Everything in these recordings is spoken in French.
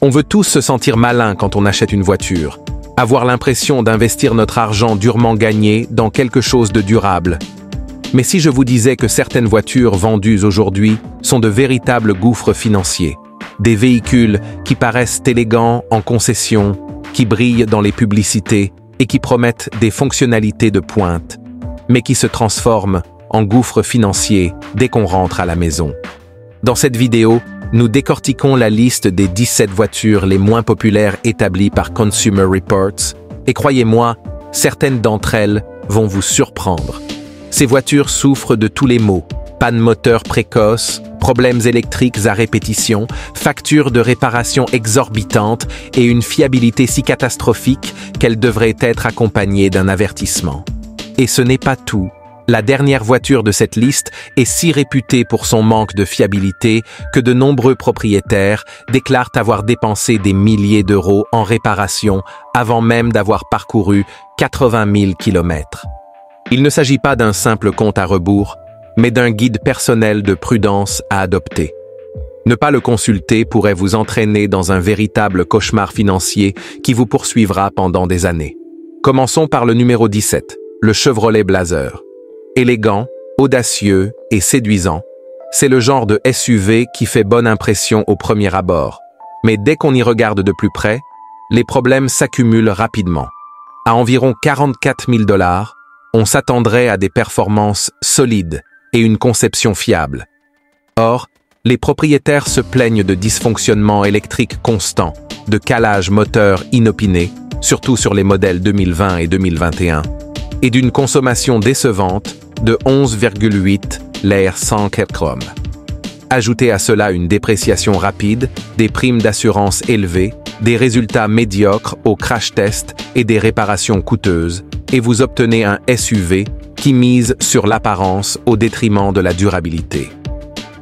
On veut tous se sentir malin quand on achète une voiture, avoir l'impression d'investir notre argent durement gagné dans quelque chose de durable. Mais si je vous disais que certaines voitures vendues aujourd'hui sont de véritables gouffres financiers, des véhicules qui paraissent élégants en concession, qui brillent dans les publicités et qui promettent des fonctionnalités de pointe, mais qui se transforment en gouffres financiers dès qu'on rentre à la maison. Dans cette vidéo, nous décortiquons la liste des 17 voitures les moins populaires établies par Consumer Reports, et croyez-moi, certaines d'entre elles vont vous surprendre. Ces voitures souffrent de tous les maux: panne moteur précoce, problèmes électriques à répétition, factures de réparation exorbitantes et une fiabilité si catastrophique qu'elle devrait être accompagnée d'un avertissement. Et ce n'est pas tout. La dernière voiture de cette liste est si réputée pour son manque de fiabilité que de nombreux propriétaires déclarent avoir dépensé des milliers d'euros en réparation avant même d'avoir parcouru 80 000 kilomètres. Il ne s'agit pas d'un simple compte à rebours, mais d'un guide personnel de prudence à adopter. Ne pas le consulter pourrait vous entraîner dans un véritable cauchemar financier qui vous poursuivra pendant des années. Commençons par le numéro 17, le Chevrolet Blazer. Élégant, audacieux et séduisant, c'est le genre de SUV qui fait bonne impression au premier abord. Mais dès qu'on y regarde de plus près, les problèmes s'accumulent rapidement. À environ 44 000 $, on s'attendrait à des performances solides et une conception fiable. Or, les propriétaires se plaignent de dysfonctionnements électriques constants, de calage moteur inopiné, surtout sur les modèles 2020 et 2021, et d'une consommation décevante de 11,8 litres sans km. Ajoutez à cela une dépréciation rapide, des primes d'assurance élevées, des résultats médiocres au crash test et des réparations coûteuses, et vous obtenez un SUV qui mise sur l'apparence au détriment de la durabilité.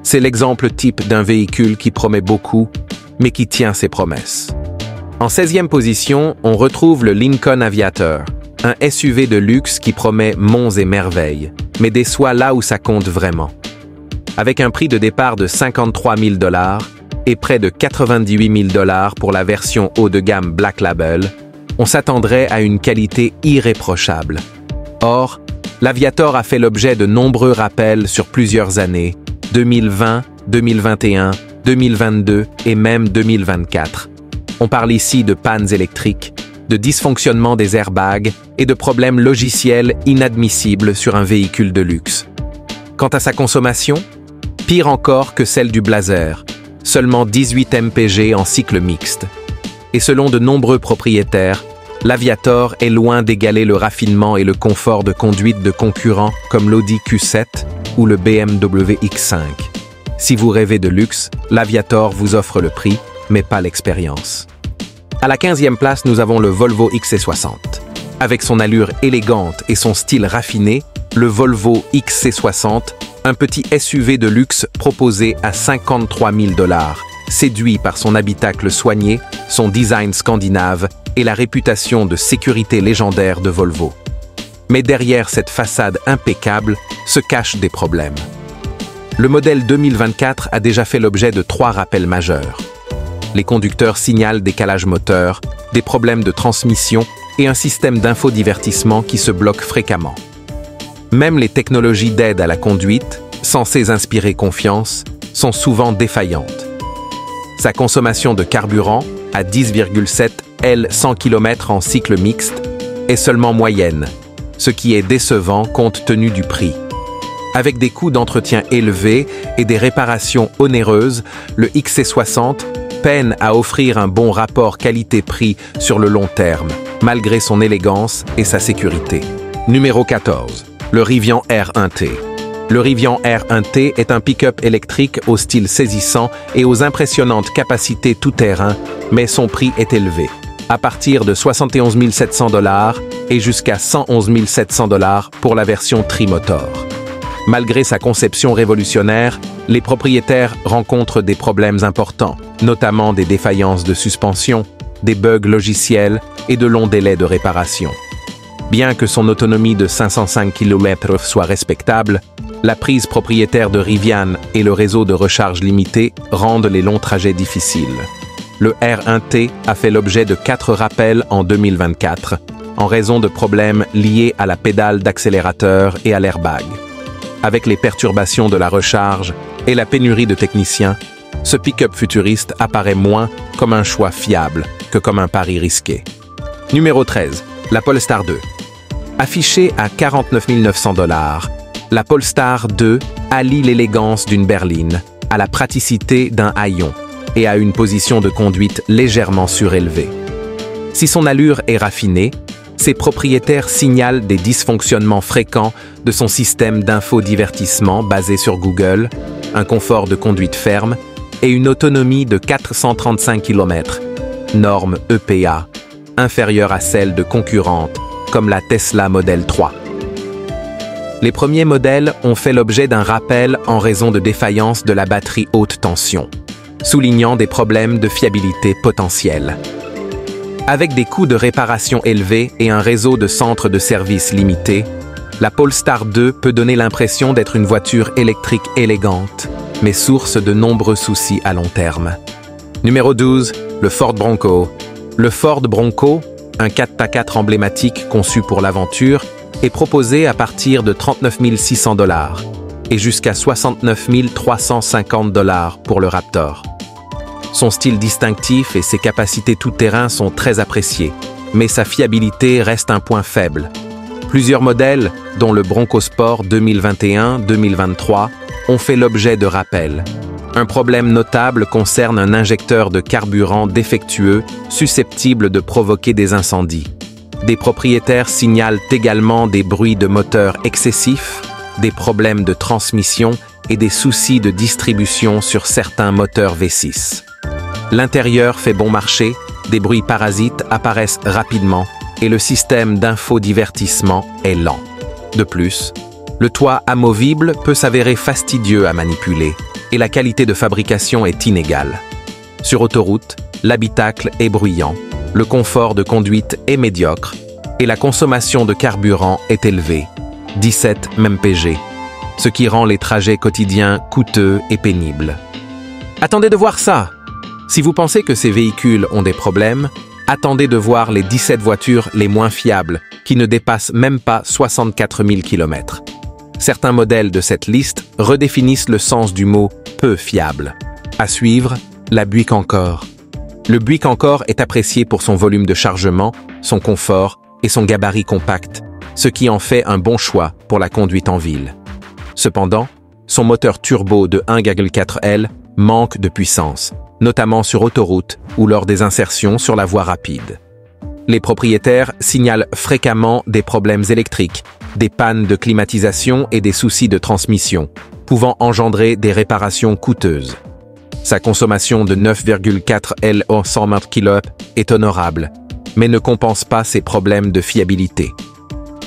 C'est l'exemple type d'un véhicule qui promet beaucoup, mais qui tient ses promesses. En 16e position, on retrouve le Lincoln Aviator, un SUV de luxe qui promet monts et merveilles, mais déçoit là où ça compte vraiment. Avec un prix de départ de 53 000 $ et près de 98 000 $ pour la version haut de gamme Black Label, on s'attendrait à une qualité irréprochable. Or, l'Aviator a fait l'objet de nombreux rappels sur plusieurs années, 2020, 2021, 2022 et même 2024. On parle ici de pannes électriques, de dysfonctionnement des airbags et de problèmes logiciels inadmissibles sur un véhicule de luxe. Quant à sa consommation, pire encore que celle du Blazer, seulement 18 mpg en cycle mixte. Et selon de nombreux propriétaires, l'Aviator est loin d'égaler le raffinement et le confort de conduite de concurrents comme l'Audi Q7 ou le BMW X5. Si vous rêvez de luxe, l'Aviator vous offre le prix, mais pas l'expérience. À la 15e place, nous avons le Volvo XC60. Avec son allure élégante et son style raffiné, le Volvo XC60, un petit SUV de luxe proposé à 53 000 $, séduit par son habitacle soigné, son design scandinave et la réputation de sécurité légendaire de Volvo. Mais derrière cette façade impeccable se cachent des problèmes. Le modèle 2024 a déjà fait l'objet de 3 rappels majeurs. Les conducteurs signalent des calages moteurs, des problèmes de transmission et un système d'infodivertissement qui se bloque fréquemment. Même les technologies d'aide à la conduite, censées inspirer confiance, sont souvent défaillantes. Sa consommation de carburant, à 10,7 L 100 km en cycle mixte, est seulement moyenne, ce qui est décevant compte tenu du prix. Avec des coûts d'entretien élevés et des réparations onéreuses, le XC60 peine à offrir un bon rapport qualité-prix sur le long terme, malgré son élégance et sa sécurité. Numéro 14. Le Rivian R1T. Le Rivian R1T est un pick-up électrique au style saisissant et aux impressionnantes capacités tout-terrain, mais son prix est élevé, à partir de 71 700 $ et jusqu'à 111 700 $ pour la version trimotor. Malgré sa conception révolutionnaire, les propriétaires rencontrent des problèmes importants, notamment des défaillances de suspension, des bugs logiciels et de longs délais de réparation. Bien que son autonomie de 505 km soit respectable, la prise propriétaire de Rivian et le réseau de recharge limité rendent les longs trajets difficiles. Le R1T a fait l'objet de 4 rappels en 2024, en raison de problèmes liés à la pédale d'accélérateur et à l'airbag. Avec les perturbations de la recharge et la pénurie de techniciens, ce pick-up futuriste apparaît moins comme un choix fiable que comme un pari risqué. Numéro 13, la Polestar 2. Affichée à 49 900 $, la Polestar 2 allie l'élégance d'une berline à la praticité d'un haillon et à une position de conduite légèrement surélevée. Si son allure est raffinée, ses propriétaires signalent des dysfonctionnements fréquents de son système d'infodivertissement basé sur Google, un confort de conduite ferme et une autonomie de 435 km, norme EPA, inférieure à celle de concurrentes comme la Tesla Model 3. Les premiers modèles ont fait l'objet d'un rappel en raison de défaillance de la batterie haute tension, soulignant des problèmes de fiabilité potentiels. Avec des coûts de réparation élevés et un réseau de centres de services limité, la Polestar 2 peut donner l'impression d'être une voiture électrique élégante, mais source de nombreux soucis à long terme. Numéro 12, le Ford Bronco. Le Ford Bronco, un 4x4 emblématique conçu pour l'aventure, est proposé à partir de 39 600 $ et jusqu'à 69 350 $ pour le Raptor. Son style distinctif et ses capacités tout-terrain sont très appréciés, mais sa fiabilité reste un point faible. Plusieurs modèles, dont le Bronco Sport 2021-2023, ont fait l'objet de rappels. Un problème notable concerne un injecteur de carburant défectueux susceptible de provoquer des incendies. Des propriétaires signalent également des bruits de moteur excessifs, des problèmes de transmission et des soucis de distribution sur certains moteurs V6. L'intérieur fait bon marché, des bruits parasites apparaissent rapidement et le système d'infodivertissement est lent. De plus, le toit amovible peut s'avérer fastidieux à manipuler et la qualité de fabrication est inégale. Sur autoroute, l'habitacle est bruyant, le confort de conduite est médiocre et la consommation de carburant est élevée, 17 mpg, ce qui rend les trajets quotidiens coûteux et pénibles. Attendez de voir ça! Si vous pensez que ces véhicules ont des problèmes, attendez de voir les 17 voitures les moins fiables, qui ne dépassent même pas 64 000 km. Certains modèles de cette liste redéfinissent le sens du mot « peu fiable ». À suivre, la Buick Encore. Le Buick Encore est apprécié pour son volume de chargement, son confort et son gabarit compact, ce qui en fait un bon choix pour la conduite en ville. Cependant, son moteur turbo de 1,4 L manque de puissance, notamment sur autoroute ou lors des insertions sur la voie rapide. Les propriétaires signalent fréquemment des problèmes électriques, des pannes de climatisation et des soucis de transmission, pouvant engendrer des réparations coûteuses. Sa consommation de 9,4 L au 120 km est honorable, mais ne compense pas ses problèmes de fiabilité.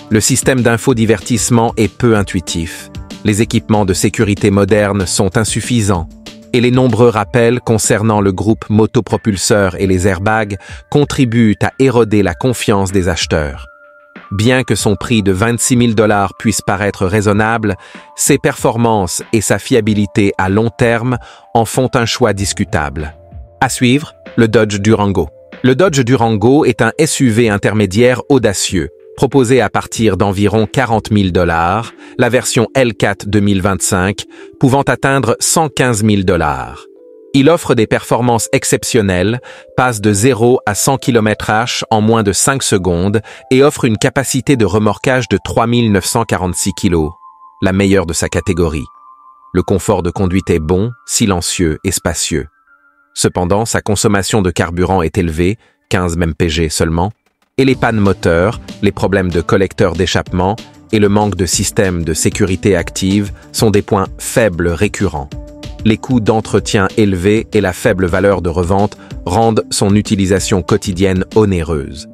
Le système d'infodivertissement est peu intuitif, les équipements de sécurité modernes sont insuffisants, et les nombreux rappels concernant le groupe motopropulseur et les airbags contribuent à éroder la confiance des acheteurs. Bien que son prix de 26 000 $ puisse paraître raisonnable, ses performances et sa fiabilité à long terme en font un choix discutable. À suivre, le Dodge Durango. Le Dodge Durango est un SUV intermédiaire audacieux, proposé à partir d'environ 40 000 $, la version L4 2025 pouvant atteindre 115 000 $. Il offre des performances exceptionnelles, passe de 0 à 100 km/h en moins de 5 secondes et offre une capacité de remorquage de 3 946 kg, la meilleure de sa catégorie. Le confort de conduite est bon, silencieux et spacieux. Cependant, sa consommation de carburant est élevée, 15 mpg seulement, et les pannes moteurs, les problèmes de collecteur d'échappement et le manque de système de sécurité active sont des points faibles récurrents. Les coûts d'entretien élevés et la faible valeur de revente rendent son utilisation quotidienne onéreuse.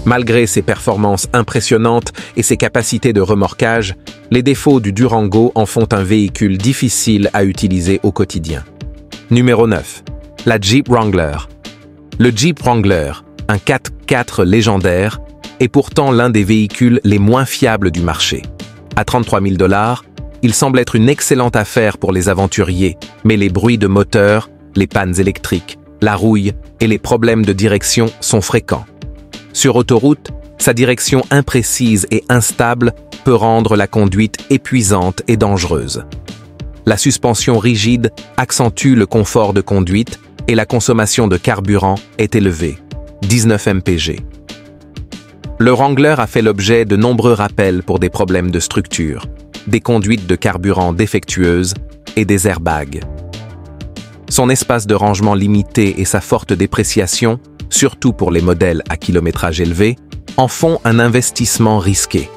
Malgré ses performances impressionnantes et ses capacités de remorquage, les défauts du Durango en font un véhicule difficile à utiliser au quotidien. Numéro 9. La Jeep Wrangler. Le Jeep Wrangler, un 4x4 légendaire, est pourtant l'un des véhicules les moins fiables du marché. À 33 000 $, il semble être une excellente affaire pour les aventuriers, mais les bruits de moteur, les pannes électriques la rouille et les problèmes de direction sont fréquents. Sur autoroute, sa direction imprécise et instable peut rendre la conduite épuisante et dangereuse. La suspension rigide accentue le confort de conduite et la consommation de carburant est élevée, 19 mpg. Le Wrangler a fait l'objet de nombreux rappels pour des problèmes de structure, des conduites de carburant défectueuses et des airbags. Son espace de rangement limité et sa forte dépréciation, surtout pour les modèles à kilométrage élevé, en font un investissement risqué.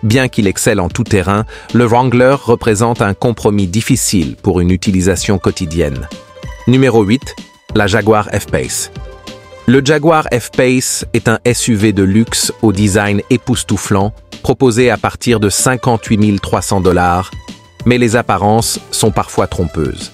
Bien qu'il excelle en tout terrain, le Wrangler représente un compromis difficile pour une utilisation quotidienne. Numéro 8, la Jaguar F-Pace. Le Jaguar F-Pace est un SUV de luxe au design époustouflant, proposé à partir de 58 300 $, mais les apparences sont parfois trompeuses.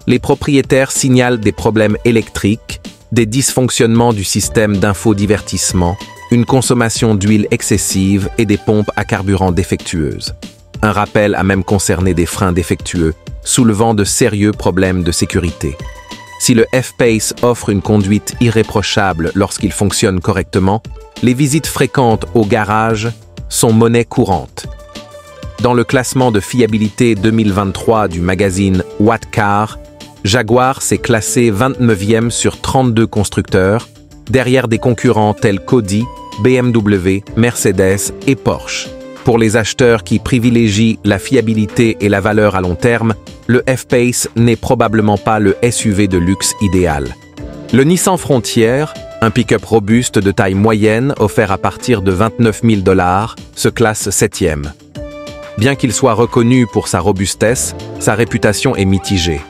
Les propriétaires signalent des problèmes électriques, des dysfonctionnements du système d'infodivertissement, une consommation d'huile excessive et des pompes à carburant défectueuses. Un rappel a même concerné des freins défectueux, soulevant de sérieux problèmes de sécurité. Si le F-Pace offre une conduite irréprochable lorsqu'il fonctionne correctement, les visites fréquentes au garage sont monnaie courante. Dans le classement de fiabilité 2023 du magazine What Car, Jaguar s'est classé 29e sur 32 constructeurs, derrière des concurrents tels qu'Audi, BMW, Mercedes et Porsche. Pour les acheteurs qui privilégient la fiabilité et la valeur à long terme, le F-Pace n'est probablement pas le SUV de luxe idéal. Le Nissan Frontier, un pick-up robuste de taille moyenne offert à partir de 29 000 $, se classe 7e. Bien qu'il soit reconnu pour sa robustesse, sa réputation est mitigée.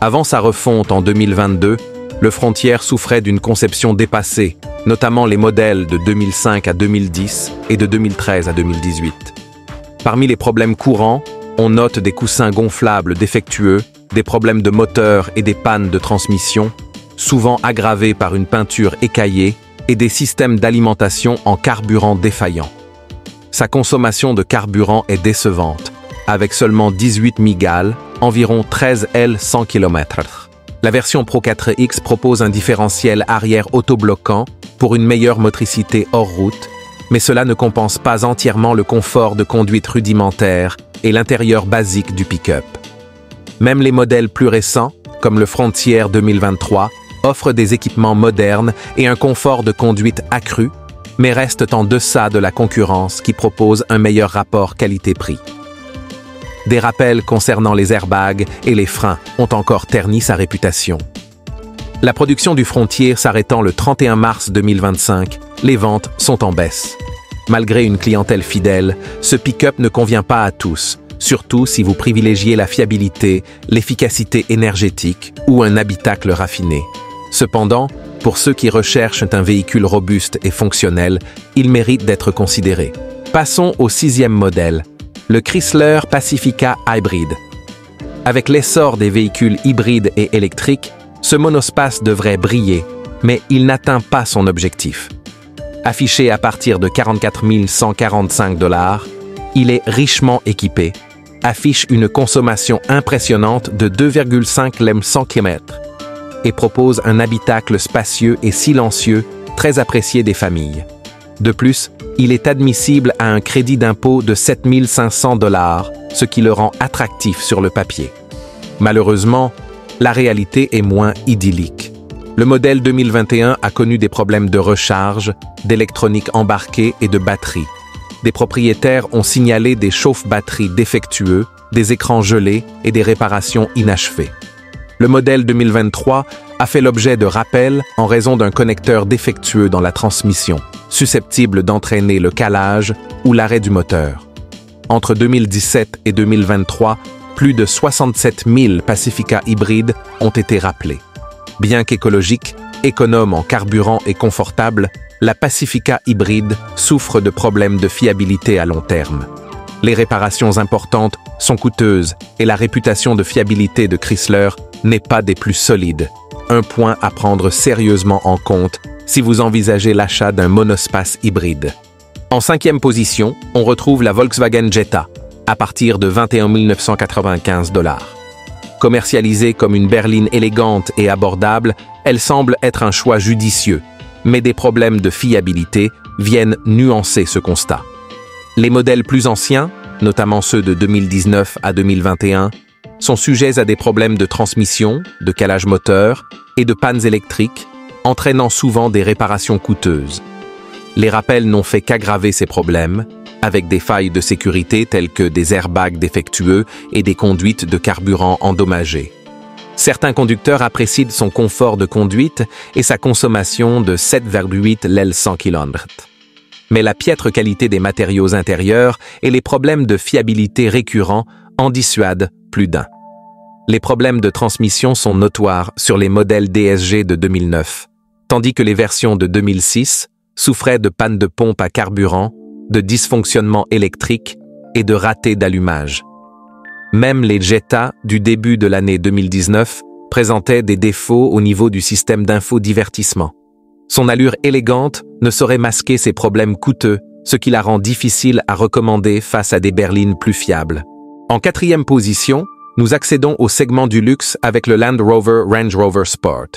Avant sa refonte en 2022, le Frontier souffrait d'une conception dépassée, notamment les modèles de 2005 à 2010 et de 2013 à 2018. Parmi les problèmes courants, on note des coussins gonflables défectueux, des problèmes de moteur et des pannes de transmission, souvent aggravés par une peinture écaillée, et des systèmes d'alimentation en carburant défaillants. Sa consommation de carburant est décevante, avec seulement 18 migales, environ 13 L 100 km. La version Pro 4X propose un différentiel arrière autobloquant pour une meilleure motricité hors route, mais cela ne compense pas entièrement le confort de conduite rudimentaire et l'intérieur basique du pick-up. Même les modèles plus récents, comme le Frontier 2023, offrent des équipements modernes et un confort de conduite accru, mais restent en deçà de la concurrence qui propose un meilleur rapport qualité-prix. Des rappels concernant les airbags et les freins ont encore terni sa réputation. La production du Frontier s'arrêtant le 31 mars 2025, les ventes sont en baisse. Malgré une clientèle fidèle, ce pick-up ne convient pas à tous, surtout si vous privilégiez la fiabilité, l'efficacité énergétique ou un habitacle raffiné. Cependant, pour ceux qui recherchent un véhicule robuste et fonctionnel, il mérite d'être considéré. Passons au 6e modèle, le Chrysler Pacifica Hybrid. Avec l'essor des véhicules hybrides et électriques, ce monospace devrait briller, mais il n'atteint pas son objectif. Affiché à partir de 44 145 $, il est richement équipé, affiche une consommation impressionnante de 2,5 lem 100 km et propose un habitacle spacieux et silencieux très apprécié des familles. De plus, il est admissible à un crédit d'impôt de 7 500 $, ce qui le rend attractif sur le papier. Malheureusement, la réalité est moins idyllique. Le modèle 2021 a connu des problèmes de recharge, d'électronique embarquée et de batterie. Des propriétaires ont signalé des chauffe-batteries défectueux, des écrans gelés et des réparations inachevées. Le modèle 2023 a fait l'objet de rappels en raison d'un connecteur défectueux dans la transmission, susceptible d'entraîner le calage ou l'arrêt du moteur. Entre 2017 et 2023, plus de 67 000 Pacifica hybrides ont été rappelés. Bien qu'écologique, économe en carburant et confortable, la Pacifica hybride souffre de problèmes de fiabilité à long terme. Les réparations importantes sont coûteuses et la réputation de fiabilité de Chrysler n'est pas des plus solides. Un point à prendre sérieusement en compte si vous envisagez l'achat d'un monospace hybride. En 5e position, on retrouve la Volkswagen Jetta, à partir de 21 995 $. Commercialisée comme une berline élégante et abordable, elle semble être un choix judicieux, mais des problèmes de fiabilité viennent nuancer ce constat. Les modèles plus anciens, notamment ceux de 2019 à 2021, sont sujets à des problèmes de transmission, de calage moteur et de pannes électriques, entraînant souvent des réparations coûteuses. Les rappels n'ont fait qu'aggraver ces problèmes, avec des failles de sécurité telles que des airbags défectueux et des conduites de carburant endommagées. Certains conducteurs apprécient son confort de conduite et sa consommation de 7,8 L 100 km. Mais la piètre qualité des matériaux intérieurs et les problèmes de fiabilité récurrents en dissuadent plus d'un. Les problèmes de transmission sont notoires sur les modèles DSG de 2009, tandis que les versions de 2006 souffraient de pannes de pompe à carburant, de dysfonctionnements électriques et de ratés d'allumage. Même les Jetta du début de l'année 2019 présentaient des défauts au niveau du système d'infodivertissement. Son allure élégante ne saurait masquer ses problèmes coûteux, ce qui la rend difficile à recommander face à des berlines plus fiables. En quatrième position, nous accédons au segment du luxe avec le Land Rover Range Rover Sport.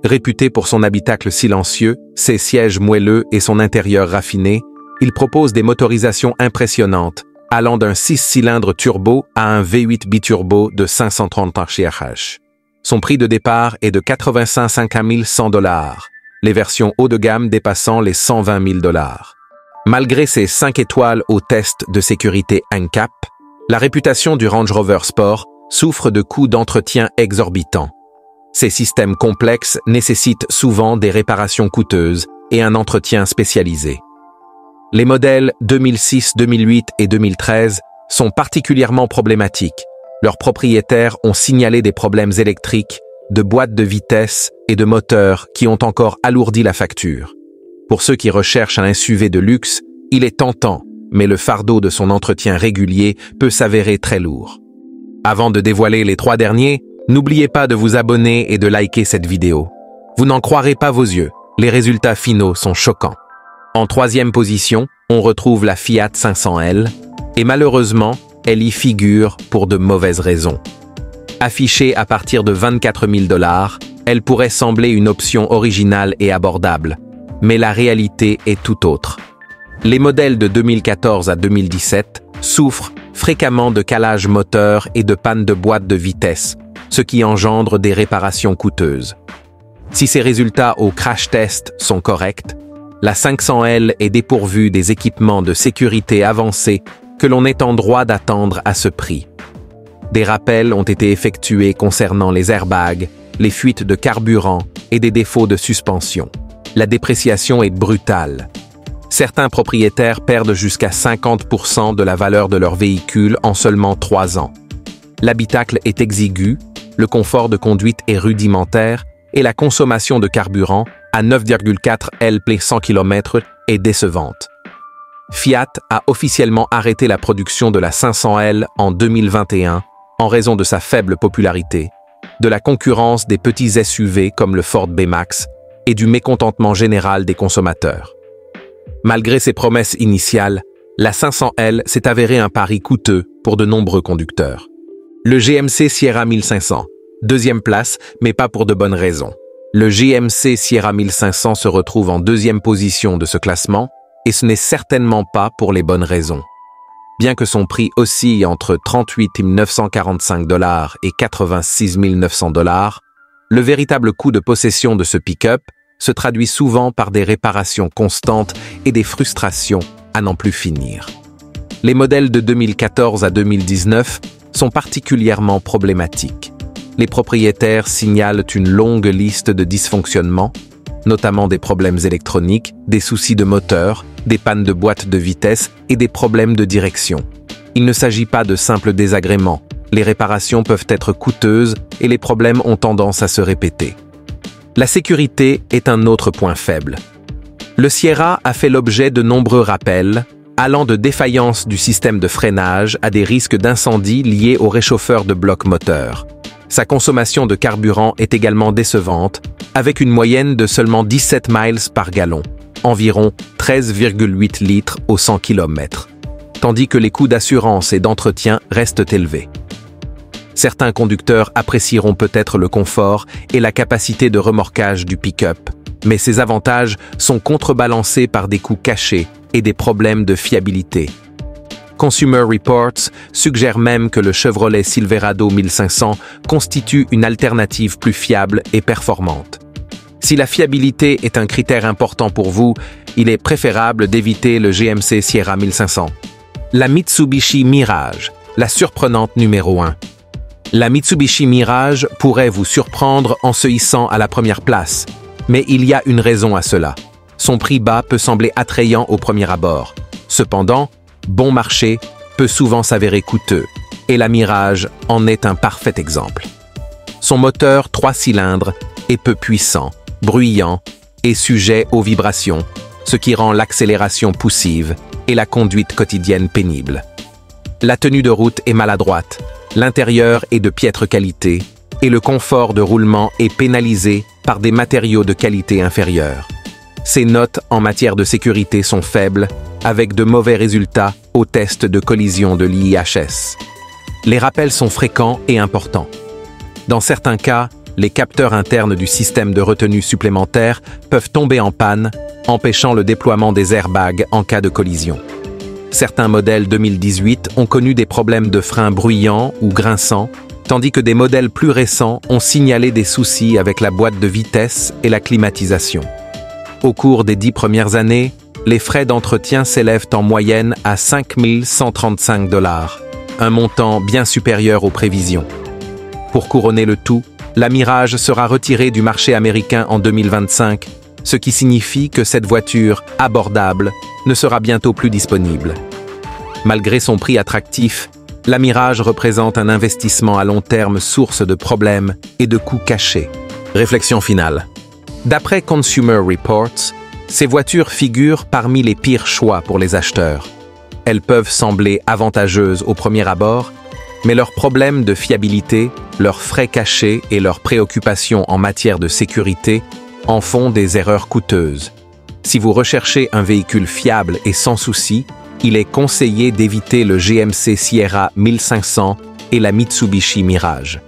Réputé pour son habitacle silencieux, ses sièges moelleux et son intérieur raffiné, il propose des motorisations impressionnantes, allant d'un 6 cylindres turbo à un V8 biturbo de 530 ch. Son prix de départ est de 85 100 $, les versions haut de gamme dépassant les 120 000 $. Malgré ses 5 étoiles au test de sécurité NCAP, la réputation du Range Rover Sport souffre de coûts d'entretien exorbitants. Ces systèmes complexes nécessitent souvent des réparations coûteuses et un entretien spécialisé. Les modèles 2006, 2008 et 2013 sont particulièrement problématiques. Leurs propriétaires ont signalé des problèmes électriques, de boîtes de vitesse et de moteurs qui ont encore alourdi la facture. Pour ceux qui recherchent un SUV de luxe, il est tentant, mais le fardeau de son entretien régulier peut s'avérer très lourd. Avant de dévoiler les 3 derniers, n'oubliez pas de vous abonner et de liker cette vidéo. Vous n'en croirez pas vos yeux, les résultats finaux sont choquants. En 3e position, on retrouve la Fiat 500L, et malheureusement, elle y figure pour de mauvaises raisons. Affichée à partir de 24 000 $, elle pourrait sembler une option originale et abordable, mais la réalité est tout autre. Les modèles de 2014 à 2017 souffrent fréquemment de calage moteur et de panne de boîte de vitesse, ce qui engendre des réparations coûteuses. Si ces résultats au crash test sont corrects, la 500L est dépourvue des équipements de sécurité avancés que l'on est en droit d'attendre à ce prix. Des rappels ont été effectués concernant les airbags, les fuites de carburant et des défauts de suspension. La dépréciation est brutale. Certains propriétaires perdent jusqu'à 50% de la valeur de leur véhicule en seulement 3 ans. L'habitacle est exigu, le confort de conduite est rudimentaire et la consommation de carburant à 9,4 L/100 km est décevante. Fiat a officiellement arrêté la production de la 500L en 2021 en raison de sa faible popularité, de la concurrence des petits SUV comme le Ford B-Max et du mécontentement général des consommateurs. Malgré ses promesses initiales, la 500L s'est avérée un pari coûteux pour de nombreux conducteurs. Le GMC Sierra 1500, 2e place, mais pas pour de bonnes raisons. Le GMC Sierra 1500 se retrouve en 2e position de ce classement, et ce n'est certainement pas pour les bonnes raisons. Bien que son prix oscille entre 38 945 $ et 86 900 $, le véritable coût de possession de ce pick-up se traduit souvent par des réparations constantes et des frustrations à n'en plus finir. Les modèles de 2014 à 2019 sont particulièrement problématiques. Les propriétaires signalent une longue liste de dysfonctionnements, notamment des problèmes électroniques, des soucis de moteur, des pannes de boîte de vitesse et des problèmes de direction. Il ne s'agit pas de simples désagréments. Les réparations peuvent être coûteuses et les problèmes ont tendance à se répéter. La sécurité est un autre point faible. Le Sierra a fait l'objet de nombreux rappels, allant de défaillance du système de freinage à des risques d'incendie liés au réchauffeur de bloc moteur. Sa consommation de carburant est également décevante, avec une moyenne de seulement 17 miles par gallon, environ 13,8 litres au 100 km, tandis que les coûts d'assurance et d'entretien restent élevés. Certains conducteurs apprécieront peut-être le confort et la capacité de remorquage du pick-up, mais ces avantages sont contrebalancés par des coûts cachés et des problèmes de fiabilité. Consumer Reports suggère même que le Chevrolet Silverado 1500 constitue une alternative plus fiable et performante. Si la fiabilité est un critère important pour vous, il est préférable d'éviter le GMC Sierra 1500. La Mitsubishi Mirage, la surprenante numéro 1. La Mitsubishi Mirage pourrait vous surprendre en se hissant à la première place, mais il y a une raison à cela. Son prix bas peut sembler attrayant au premier abord. Cependant, bon marché peut souvent s'avérer coûteux, et la Mirage en est un parfait exemple. Son moteur 3 cylindres est peu puissant, bruyant et sujet aux vibrations, ce qui rend l'accélération poussive et la conduite quotidienne pénible. La tenue de route est maladroite, l'intérieur est de piètre qualité et le confort de roulement est pénalisé par des matériaux de qualité inférieure. Ses notes en matière de sécurité sont faibles, avec de mauvais résultats aux tests de collision de l'IIHS. Les rappels sont fréquents et importants. Dans certains cas, les capteurs internes du système de retenue supplémentaire peuvent tomber en panne, empêchant le déploiement des airbags en cas de collision. Certains modèles 2018 ont connu des problèmes de freins bruyants ou grinçants, tandis que des modèles plus récents ont signalé des soucis avec la boîte de vitesse et la climatisation. Au cours des 10 premières années, les frais d'entretien s'élèvent en moyenne à 5 135 $, un montant bien supérieur aux prévisions. Pour couronner le tout, la Mirage sera retirée du marché américain en 2025, ce qui signifie que cette voiture abordable ne sera bientôt plus disponible. Malgré son prix attractif, la Mirage représente un investissement à long terme source de problèmes et de coûts cachés. Réflexion finale. D'après Consumer Reports, ces voitures figurent parmi les pires choix pour les acheteurs. Elles peuvent sembler avantageuses au premier abord, mais leurs problèmes de fiabilité, leurs frais cachés et leurs préoccupations en matière de sécurité en font des erreurs coûteuses. Si vous recherchez un véhicule fiable et sans souci, il est conseillé d'éviter le GMC Sierra 1500 et la Mitsubishi Mirage.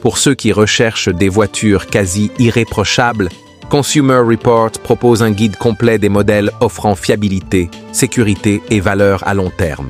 Pour ceux qui recherchent des voitures quasi irréprochables, Consumer Reports propose un guide complet des modèles offrant fiabilité, sécurité et valeur à long terme.